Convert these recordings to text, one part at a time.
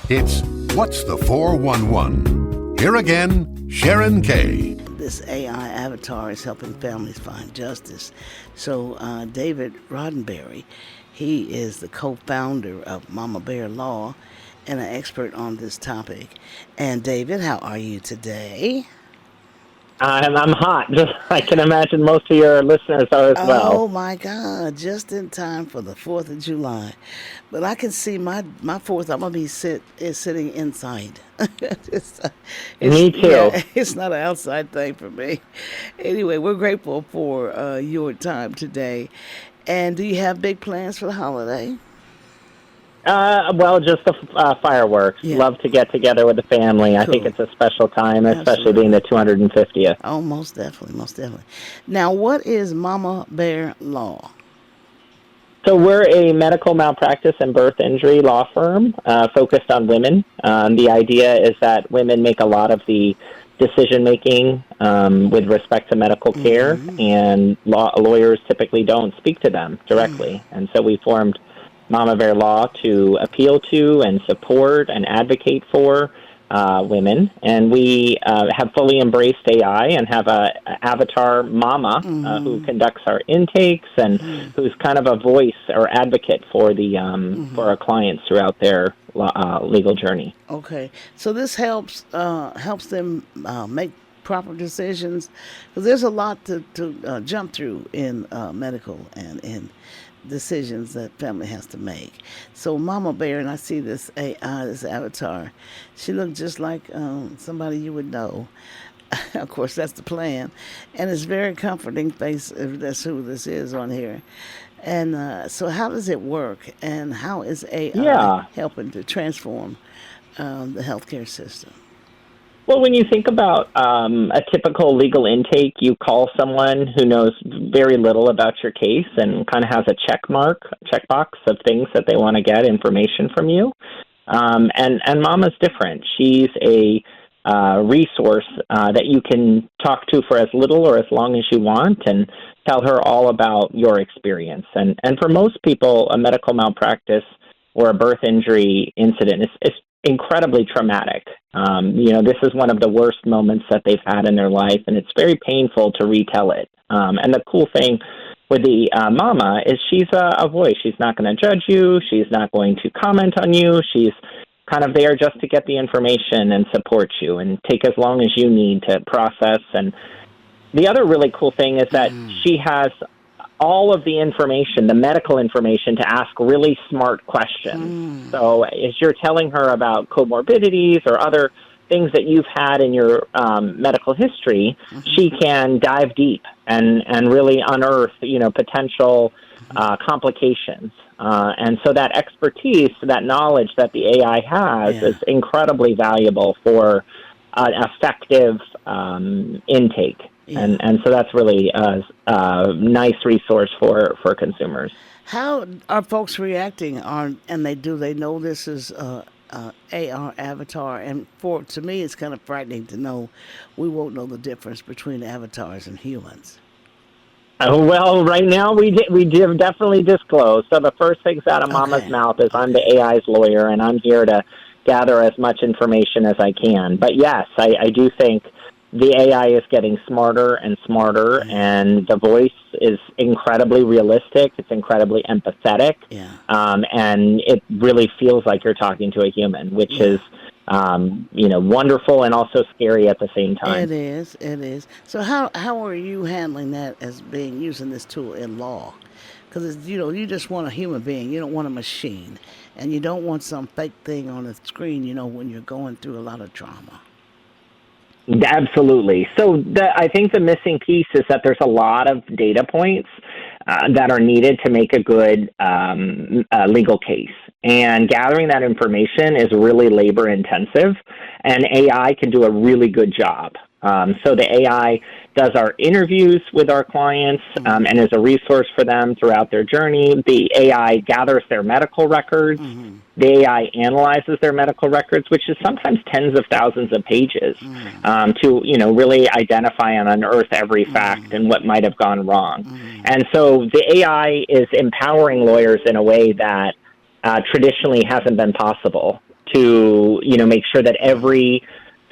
It's What's the 411? Here again, Sharon Kay. This AI avatar is helping families find justice. So David Roddenberry, he is the co-founder of Mama Bear Law and an expert on this topic. And David, how are you today? I'm hot. Just I can imagine most of your listeners are as well. Oh my God! Just in time for the 4th of July, but I can see my 4th. I'm gonna be sitting inside. Me too. Yeah, it's not an outside thing for me. Anyway, we're grateful for your time today. And do you have big plans for the holiday? Well, just the fireworks. Yeah. Love to get together with the family. Cool. I think it's a special time, especially Absolutely. being the 250th. Oh, most definitely, most definitely. Now, what is Mama Bear Law? So we're a medical malpractice and birth injury law firm focused on women. The idea is that women make a lot of the decision-making with respect to medical care, and lawyers typically don't speak to them directly. And so we formed Mama Bear Law to appeal to and support and advocate for women. And we have fully embraced AI and have a avatar mama who conducts our intakes and who's kind of a voice or advocate for the for our clients throughout their legal journey. Okay, so this helps them make proper decisions, because there's a lot to jump through in medical and in decisions that family has to make. So Mama Bear, and I see this AI, this avatar, she looks just like somebody you would know. Of course, that's the plan, and it's very comforting face if that's who this is on here. And so how does it work, and how is AI helping to transform the healthcare system? Well, when you think about a typical legal intake, you call someone who knows very little about your case and kind of has a checkbox of things that they want to get information from you. And Mama's different. She's a resource that you can talk to for as little or as long as you want and tell her all about your experience. And for most people, a medical malpractice or a birth injury incident is incredibly traumatic. This is one of the worst moments that they've had in their life, and it's very painful to retell it. And the cool thing with the mama is she's a voice. She's not going to judge you. She's not going to comment on you. She's kind of there just to get the information and support you and take as long as you need to process. And the other really cool thing is that she has all of the information, the medical information, to ask really smart questions. So as you're telling her about comorbidities or other things that you've had in your medical history, she can dive deep and really unearth, potential complications. And so that expertise, that knowledge that the AI has is incredibly valuable for an effective intake. Yeah. And so that's really a nice resource for consumers. How are folks reacting? And they know this is AR avatar? And to me, it's kind of frightening to know we won't know the difference between avatars and humans. Well, right now we definitely disclose. So the first things out of Mama's mouth is I'm the AI's lawyer, and I'm here to gather as much information as I can. But yes, I do think the AI is getting smarter and smarter, and the voice is incredibly realistic. It's incredibly empathetic, and it really feels like you're talking to a human, which is, wonderful and also scary at the same time. It is. So how are you handling that as using this tool in law? Because you just want a human being. You don't want a machine, and you don't want some fake thing on the screen. When you're going through a lot of trauma. Absolutely. So I think the missing piece is that there's a lot of data points that are needed to make a good legal case. And gathering that information is really labor intensive, and AI can do a really good job. So the AI does our interviews with our clients and is a resource for them throughout their journey. The AI gathers their medical records. The AI analyzes their medical records, which is sometimes tens of thousands of pages, to really identify and unearth every fact and what might have gone wrong. And so the AI is empowering lawyers in a way that traditionally hasn't been possible. to, make sure that every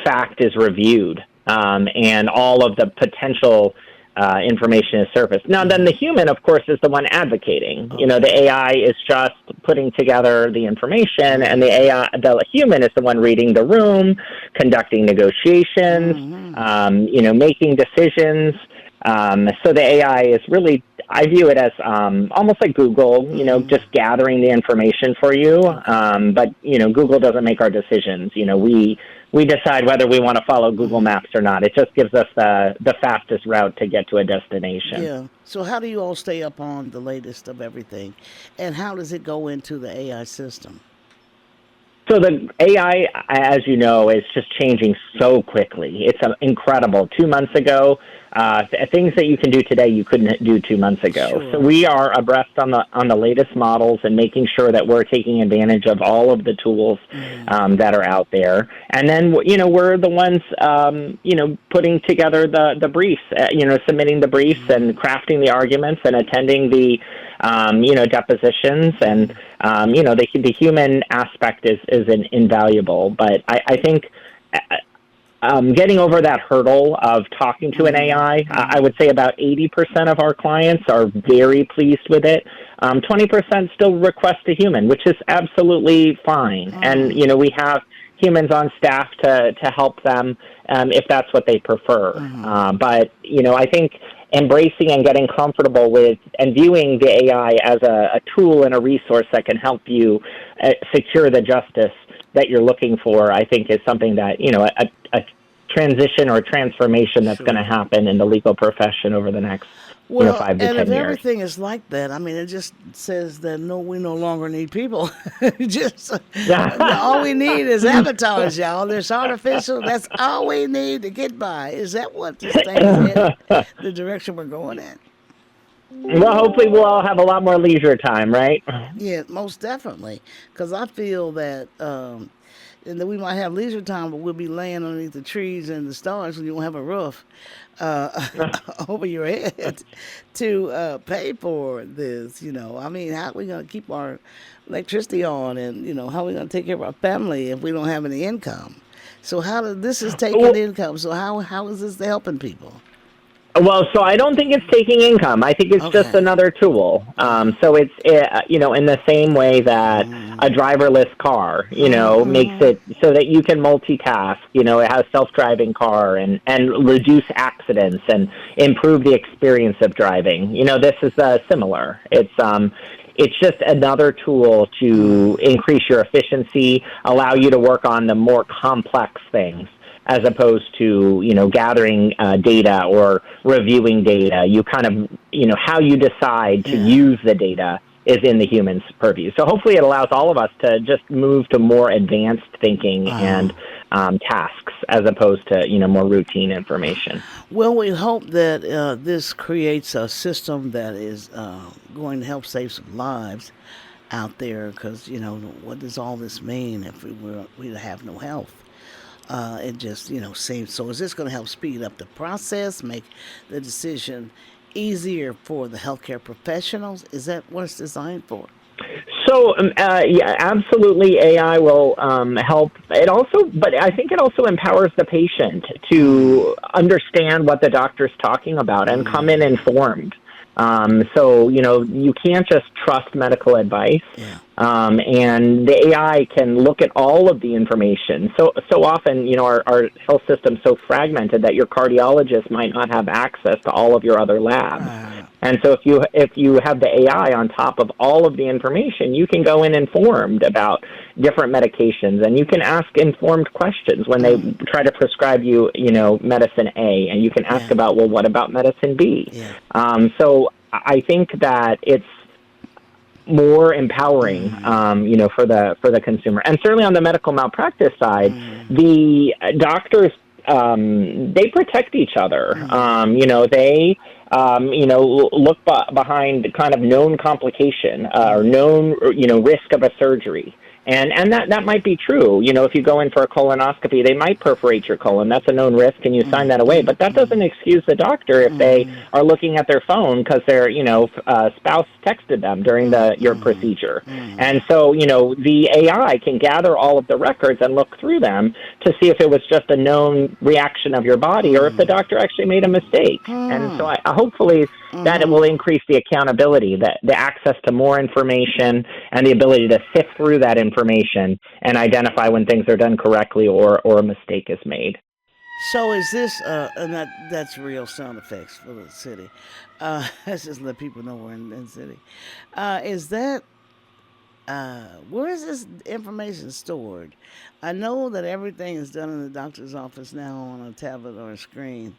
fact is reviewed, and all of the potential information is surfaced. Now, then the human, of course, is the one advocating. The AI is just putting together the information, and the human is the one reading the room, conducting negotiations, making decisions. So the AI is really, I view it as almost like Google, just gathering the information for you. But, Google doesn't make our decisions. We decide whether we want to follow Google Maps or not. It just gives us the fastest route to get to a destination. Yeah. So how do you all stay up on the latest of everything? And how does it go into the AI system? So the AI, as you know, is just changing so quickly. It's incredible. 2 months ago, things that you can do today you couldn't do 2 months ago. Sure. So we are abreast on the latest models and making sure that we're taking advantage of all of the tools that are out there. And then we're the ones putting together the briefs, submitting the briefs and crafting the arguments and attending the depositions, and the human aspect is invaluable. But I think getting over that hurdle of talking to an AI, I would say about 80% of our clients are very pleased with it. 20% still request a human, which is absolutely fine. And, we have humans on staff to help them if that's what they prefer. But, I think embracing and getting comfortable with and viewing the AI as a tool and a resource that can help you secure the justice that you're looking for, I think is something that, a transition or transformation that's going to happen in the legal profession over the next 5 to 10 years. And if everything is like that, it just says that we no longer need people. All we need is avatars, y'all. There's artificial. That's all we need to get by. Is that what this thing is? The direction we're going in? Well, hopefully we'll all have a lot more leisure time, right? Yeah, most definitely. Because I feel that and that we might have leisure time, but we'll be laying underneath the trees and the stars and you won't have a roof over your head to pay for this, how are we going to keep our electricity on, and, how are we going to take care of our family if we don't have any income? So this is taking income. So how is this helping people? Well, so I don't think it's taking income. I think it's just another tool. So it's, in the same way that a driverless car, makes it so that you can multitask. It has self-driving car and reduce accidents and improve the experience of driving. This is similar. It's just another tool to increase your efficiency, allow you to work on the more complex things, as opposed to, gathering data or reviewing data. You kind of, how you decide to use the data is in the human's purview. So hopefully it allows all of us to just move to more advanced thinking and tasks, as opposed to, more routine information. Well, we hope that this creates a system that is going to help save some lives out there, because, what does all this mean if we have no health? It just, seems. So is this going to help speed up the process, make the decision easier for the healthcare professionals? Is that what it's designed for? So, yeah, absolutely. AI will help. But I think it also empowers the patient to understand what the doctor's talking about and come in informed. So, you can't just trust medical advice. Yeah. And the AI can look at all of the information. So often, our health system's so fragmented that your cardiologist might not have access to all of your other labs. And so if you have the AI on top of all of the information, you can go in informed about different medications, and you can ask informed questions when they try to prescribe you, medicine A, and you can ask about, well, what about medicine B? Yeah. So I think that it's more empowering, for the consumer. And certainly on the medical malpractice side, the doctors, they protect each other. They look behind kind of known complication or known, risk of a surgery. And that might be true. If you go in for a colonoscopy, they might perforate your colon. That's a known risk, and you sign that away. But that doesn't excuse the doctor if they are looking at their phone because their spouse texted them during your procedure. And so the AI can gather all of the records and look through them to see if it was just a known reaction of your body or if the doctor actually made a mistake. And so hopefully that it will increase the accountability, the access to more information, and the ability to sift through that information and identify when things are done correctly or a mistake is made. So is this, and that's real sound effects for the city. Let's just let people know we're in the city. Is that, where is this information stored? I know that everything is done in the doctor's office now on a tablet or a screen.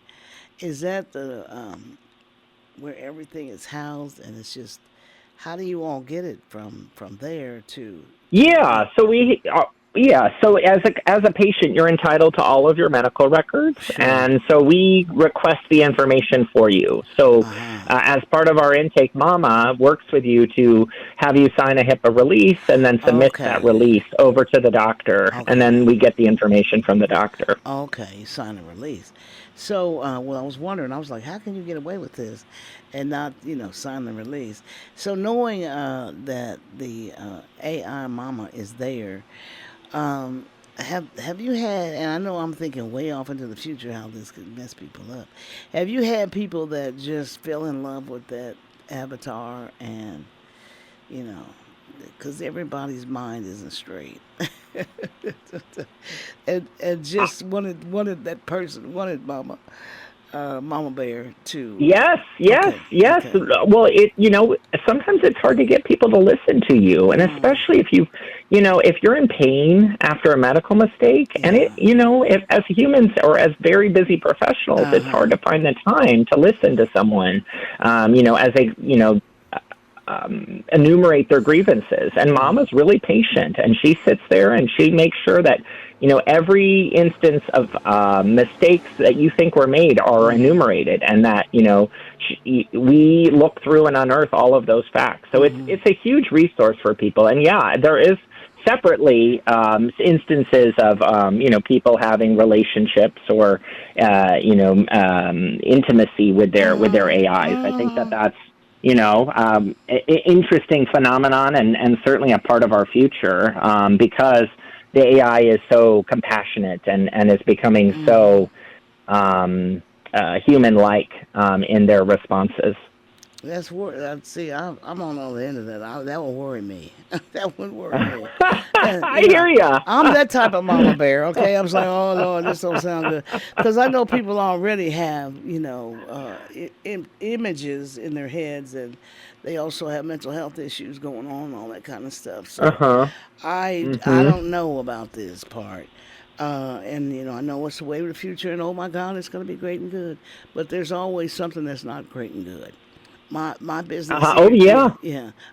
Is that the, where everything is housed, and it's just, how do you all get it from there to? Yeah, so as a patient, you're entitled to all of your medical records, and so we request the information for you. So as part of our intake, Mama works with you to have you sign a HIPAA release and then submit that release over to the doctor, and then we get the information from the doctor. Okay, you sign a release. So, well, I was wondering, I was like, how can you get away with this and not, sign the release? So knowing that the AI Mama is there, have you had, and I know I'm thinking way off into the future how this could mess people up. Have you had people that just fell in love with that avatar and, because everybody's mind isn't straight. and just wanted that person, wanted Mama Bear to. Yes. Okay. Well, sometimes it's hard to get people to listen to you, and especially if if you're in pain after a medical mistake, and if as humans or as very busy professionals, it's hard to find the time to listen to someone, as they, enumerate their grievances. And Mama's really patient, and she sits there and she makes sure that every instance of mistakes that you think were made are enumerated, and that we look through and unearth all of those facts. So it's a huge resource for people. And there is separately instances of people having relationships or intimacy with their AIs. I think that's interesting phenomenon, and certainly a part of our future, because the AI is so compassionate and is becoming so human-like in their responses. That's see, I'm on the other end of that. That would worry me. That would worry me. And, I hear ya. I'm that type of Mama Bear. Okay, I was like, oh Lord, this don't sound good, because I know people already have images in their heads, and they also have mental health issues going on, all that kind of stuff. So I don't know about this part. And I know it's the way of the future, and oh my God, it's going to be great and good. But there's always something that's not great and good. My business.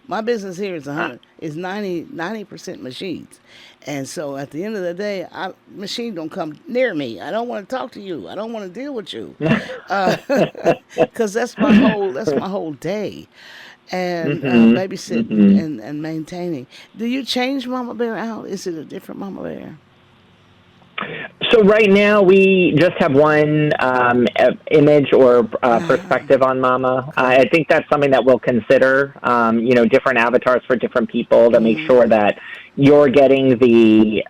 My business here is 90% machines, and so at the end of the day, machine don't come near me. I don't want to talk to you. I don't want to deal with you, because that's my whole day, and babysitting and maintaining. Do you change Mama Bear out? Is it a different Mama Bear? So right now we just have one image or perspective on Mama. I think that's something that we'll consider, different avatars for different people to make sure that you're getting the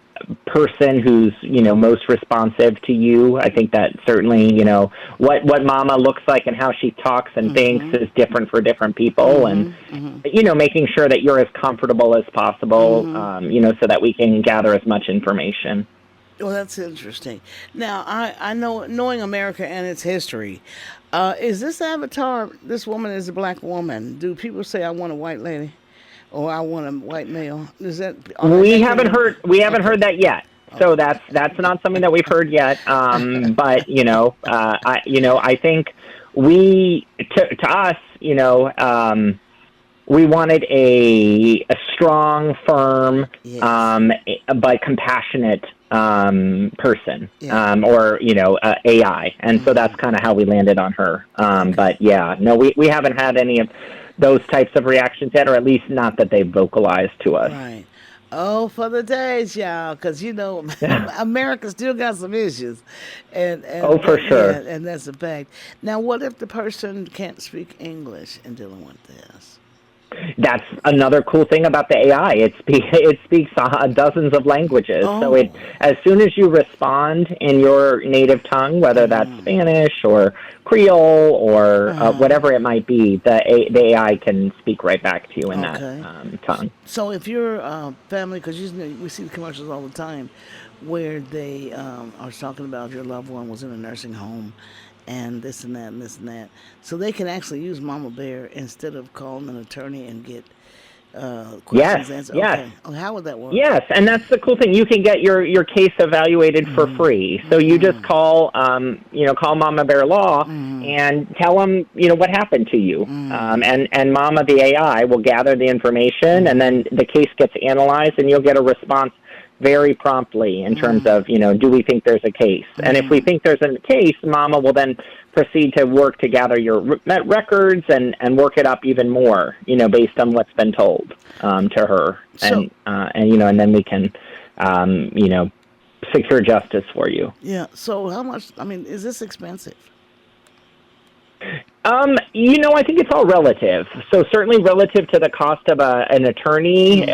person who's, most responsive to you. I think that certainly, what Mama looks like and how she talks and thinks is different for different people. And, making sure that you're as comfortable as possible, so that we can gather as much information. Well, that's interesting. Now, I know, knowing America and its history, is this avatar, this woman is a black woman? Do people say, I want a white lady, or I want a white male? Is that? We haven't heard that yet. So that's not something that we've heard yet. But I think to us, we wanted a strong, firm, but compassionate person, or AI, and so that's kind of how we landed on her. But we haven't had any of those types of reactions yet, or at least not that they've vocalized to us. Right. Oh, for the days, y'all, because America still got some issues, Oh, and for yeah, sure. and that's a fact. Now, what if the person can't speak English in dealing with this? That's another cool thing about the AI. It speaks dozens of languages. So Oh, as soon as you respond in your native tongue, whether that's Spanish or Creole or whatever it might be, the AI can speak right back to you in that okay. tongue. So if your family, because we see the commercials all the time, where they are talking about your loved one was in a nursing home, and this and that and this and that, so they can actually use Mama Bear instead of calling an attorney and get Yes, questions answered. yes. Okay, oh, how would that work? Yes, and that's the cool thing. You can get your case evaluated for free. So you just call Mama Bear Law and tell them, what happened to you. And Mama the AI will gather the information, and then the case gets analyzed, and you'll get a response very promptly in terms of, do we think there's a case? And if we think there's a case, Mama will then proceed to work to gather your records and work it up even more, based on what's been told to her. So And then we can, secure justice for you. yeah, so how much? I mean, is this expensive? I think it's all relative. So certainly relative to the cost of an attorney,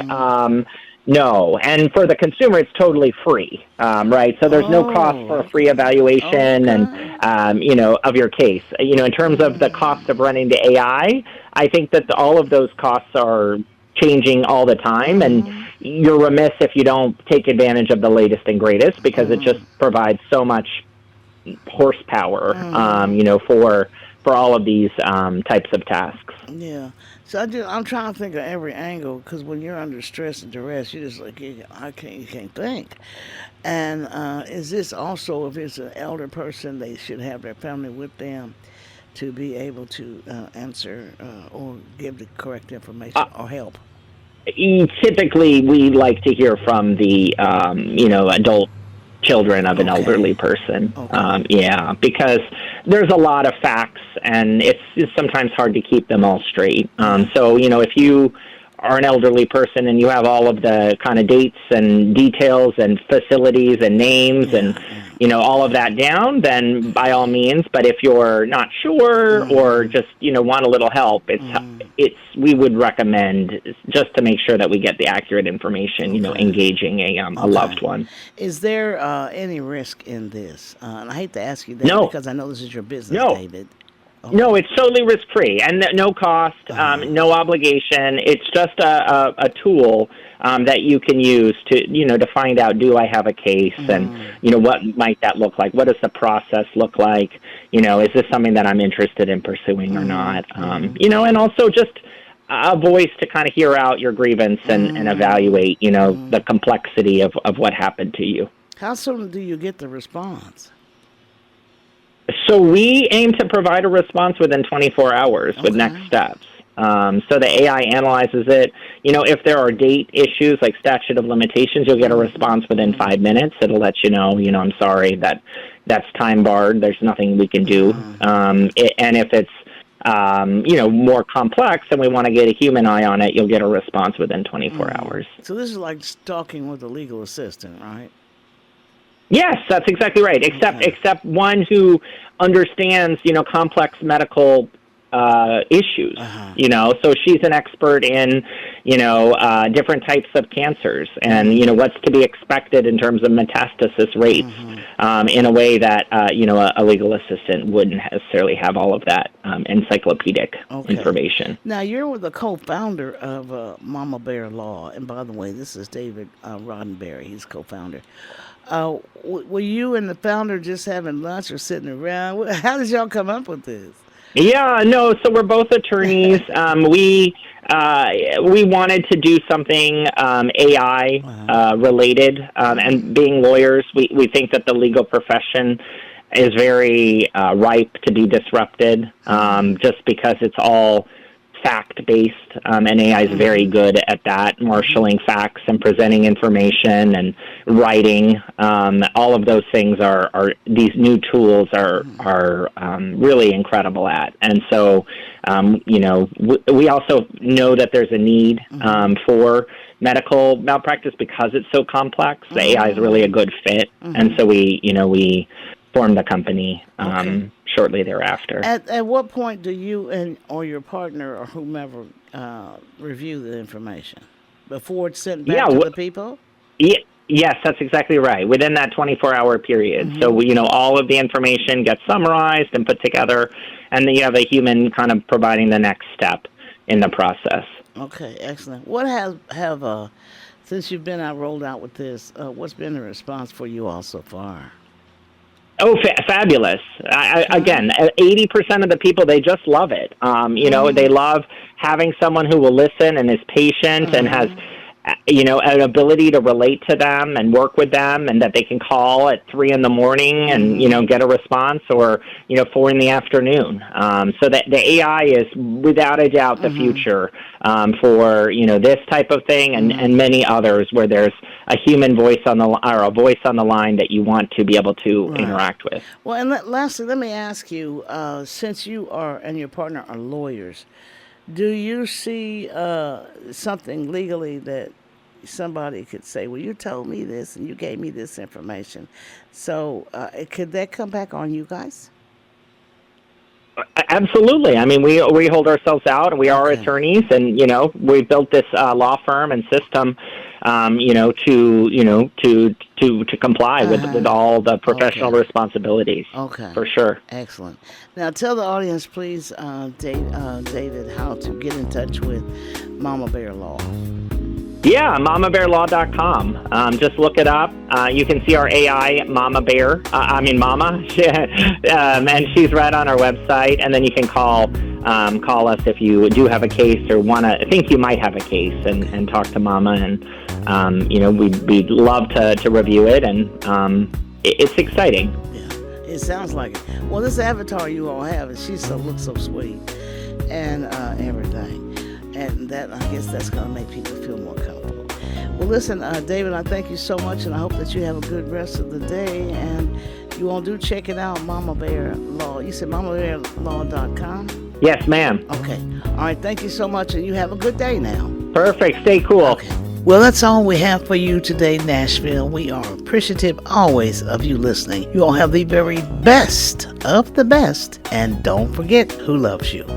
no. And for the consumer, it's totally free, right? So there's no cost for a free evaluation Okay. of your case. In terms of the cost of running the AI, I think that all of those costs are changing all the time, and you're remiss if you don't take advantage of the latest and greatest because it just provides so much horsepower, for all of these types of tasks. Yeah. So I'm trying to think of every angle because when you're under stress and duress, you're just like you can't think. And is this also if it's an elder person, they should have their family with them to be able to answer or give the correct information or help. Typically, we like to hear from the adult children of an Okay. elderly person. Okay. Yeah, because there's a lot of facts, and it's sometimes hard to keep them all straight. So if you are an elderly person and you have all of the kind of dates and details and facilities and names and Yeah. all of that down, then by all means. But if you're not sure or just want a little help, it's we would recommend just to make sure that we get the accurate information. Okay. Engaging a Okay. loved one. Is there any risk in this? And I hate to ask you that No, because I know this is your business, no. David. No, Okay. it's totally risk-free and no cost, no obligation. It's just a tool that you can use to find out, do I have a case, and what might that look like? What does the process look like? Is this something that I'm interested in pursuing or not? And also just a voice to kind of hear out your grievance and evaluate, the complexity of what happened to you. How soon do you get the response? So we aim to provide a response within 24 hours with next Okay. steps. So the AI analyzes it. If there are date issues like statute of limitations, you'll get a response within 5 minutes. It'll let you know, I'm sorry, that's time barred. There's nothing we can do. And if it's, more complex and we want to get a human eye on it, you'll get a response within 24 hours. So this is like talking with a legal assistant, right? Yes, that's exactly right. Except one who understands, complex medical issues. So she's an expert in, different types of cancers and what's to be expected in terms of metastasis rates in a way that a legal assistant wouldn't necessarily have all of that encyclopedic information. Now you're with the co-founder of Mama Bear Law, and by the way, this is David Roddenberry. He's co-founder. Were you and the founder just having lunch or sitting around? How did y'all come up with this? Yeah, no. So we're both attorneys. We wanted to do something AI related, and being lawyers, we think that the legal profession is very ripe to be disrupted, just because it's all fact-based, and AI is very good at that, marshaling facts and presenting information and writing. All of those things are these new tools are really incredible at. And so, we also know that there's a need for medical malpractice because it's so complex. The AI is really a good fit, and so we formed the company shortly thereafter. At what point do you and or your partner or whomever review the information before it's sent back to the people? Yes, that's exactly right. Within that 24-hour period. So, all of the information gets summarized and put together, and then you have a human kind of providing the next step in the process. Okay, excellent. What have since you've been rolled out with this, what's been the response for you all so far? Oh, fabulous. Again, 80% of the people, they just love it. They love having someone who will listen and is patient and has an ability to relate to them and work with them, and that they can call at 3 a.m. and, get a response, or, 4 p.m. So that the AI is without a doubt the future for, this type of thing and many others where there's a human voice a voice on the line that you want to be able to interact with. Well, and lastly, let me ask you, since you and your partner are lawyers, do you see something legally that somebody could say, well, you told me this and you gave me this information? So could that come back on you guys? Absolutely. I mean, we hold ourselves out, and we are attorneys, and we built this law firm and system, to comply with all the professional responsibilities. Okay. For sure. Excellent. Now, tell the audience, please, David, how to get in touch with Mama Bear Law. Yeah, mamabearlaw.com. Just look it up. You can see our AI, Mama Bear. Mama. And she's right on our website. And then you can call us if you do have a case or think you might have a case, and talk to Mama. And, we'd love to review it. And it's exciting. Yeah, it sounds like it. Well, this avatar you all have, she looks so sweet and everything. And that, I guess that's going to make people feel more comfortable. Well, listen, David, I thank you so much, and I hope that you have a good rest of the day. And you all do check it out, Mama Bear Law. You said mamabearlaw.com? Yes, ma'am. Okay. All right, thank you so much, and you have a good day now. Perfect. Stay cool. Okay. Well, that's all we have for you today, Nashville. We are appreciative always of you listening. You all have the very best of the best, and don't forget who loves you.